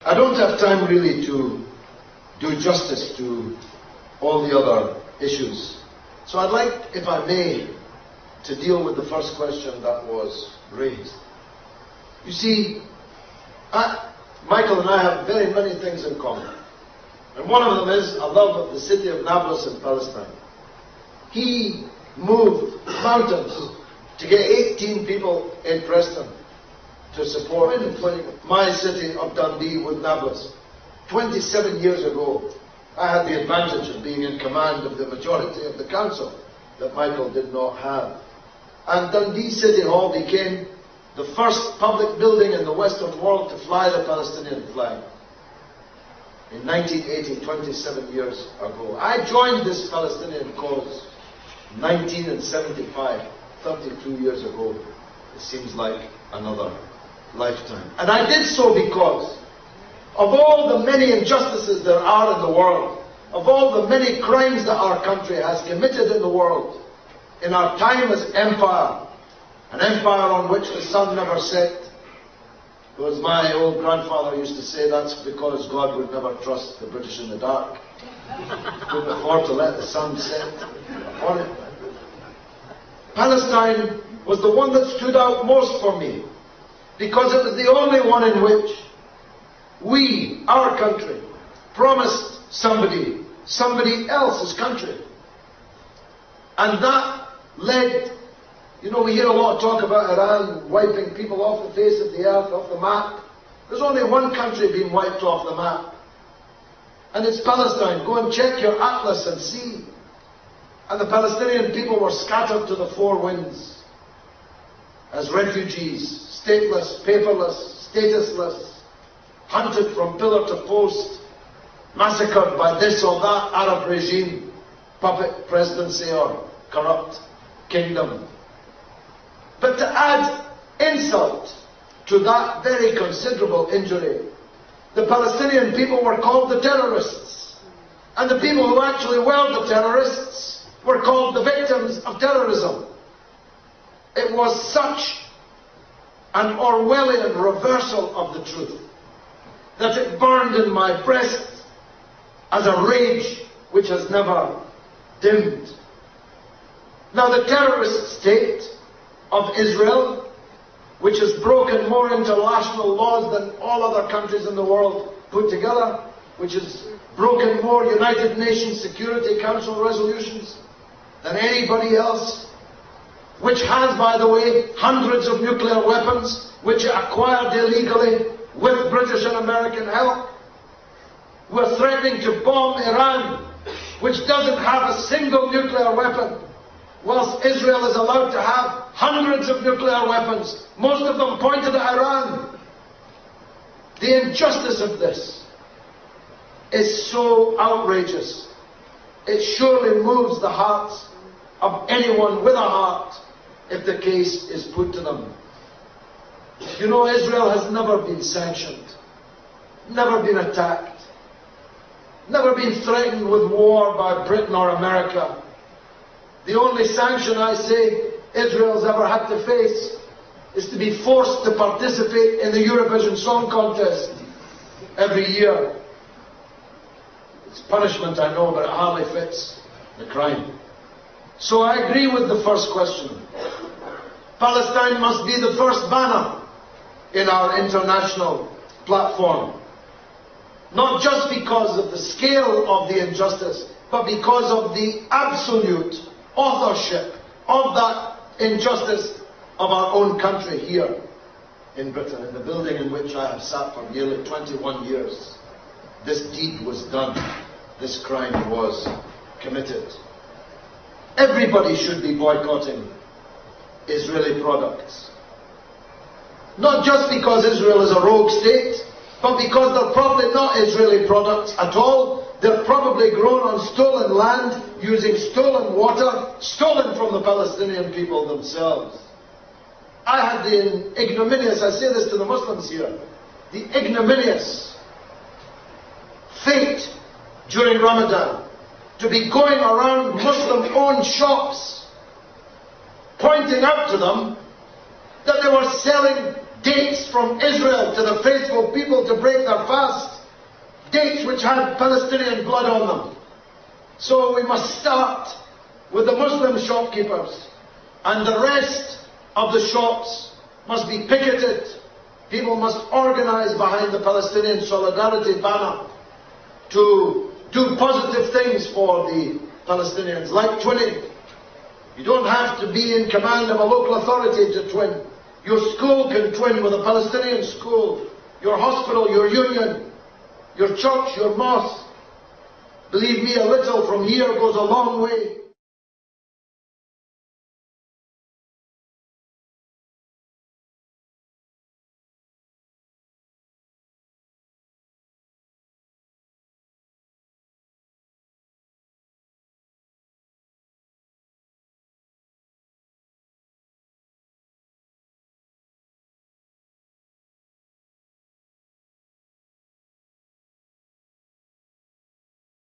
I don't have time really to do justice to all the other issues. So I'd like, if I may, to deal with the first question that was raised. You see, Michael and I have very many things in common. And one of them is a love of the city of Nablus in Palestine. He moved mountains to get 18 people in Preston to support my city of Dundee with Nablus. 27 years ago, I had the advantage of being in command of the majority of the council that Michael did not have. And Dundee City Hall became the first public building in the Western world to fly the Palestinian flag. In 1980, 27 years ago. I joined this Palestinian cause in 1975, 32 years ago. It seems like another lifetime. And I did so because of all the many injustices there are in the world, of all the many crimes that our country has committed in the world, in our time as empire, an empire on which the sun never set. As my old grandfather used to say, that's because God would never trust the British in the dark. Couldn't afford to let the sun set upon it. Palestine was the one that stood out most for me, because it was the only one in which we, our country, promised somebody else's country. And that led, you know, we hear a lot of talk about Iran wiping people off the face of the earth, off the map. There's only one country being wiped off the map, and it's Palestine. Go and check your atlas and see. And the Palestinian people were scattered to the four winds as refugees, stateless, paperless, statusless, hunted from pillar to post, massacred by this or that Arab regime, puppet presidency or corrupt kingdom. But to add insult to that very considerable injury, the Palestinian people were called the terrorists. And the people who actually were the terrorists were called the victims of terrorism. It was such an Orwellian reversal of the truth that it burned in my breast as a rage which has never dimmed. Now the terrorist state of Israel, which has broken more international laws than all other countries in the world put together, which has broken more United Nations Security Council resolutions than anybody else, which has, by the way, hundreds of nuclear weapons, which are acquired illegally with British and American help. We're threatening to bomb Iran, which doesn't have a single nuclear weapon, whilst Israel is allowed to have hundreds of nuclear weapons, most of them pointed at Iran. The injustice of this is so outrageous. It surely moves the hearts of anyone with a heart if the case is put to them. You know, Israel has never been sanctioned, never been attacked, never been threatened with war by Britain or America. The only sanction, I say, Israel's ever had to face is to be forced to participate in the Eurovision Song Contest every year. It's punishment, I know, but it hardly fits the crime. So I agree with the first question. Palestine must be the first banner in our international platform. Not just because of the scale of the injustice, but because of the absolute authorship of that injustice of our own country here in Britain, in the building in which I have sat for nearly 21 years. This deed was done. This crime was committed. Everybody should be boycotting Israeli products. Not just because Israel is a rogue state, but because they're probably not Israeli products at all. They're probably grown on stolen land, using stolen water, stolen from the Palestinian people themselves. I had the ignominious, I say this to the Muslims here, the ignominious fate during Ramadan to be going around Muslim-owned shops, pointing out to them that they were selling dates from Israel to the faithful people to break their fast, dates which had Palestinian blood on them. So we must start with the Muslim shopkeepers, and the rest of the shops must be picketed. People must organize behind the Palestinian solidarity banner to do positive things for the Palestinians, like twinning. You don't have to be in command of a local authority to twin. Your school can twin with a Palestinian school, your hospital, your union, your church, your mosque. Believe me, a little from here goes a long way.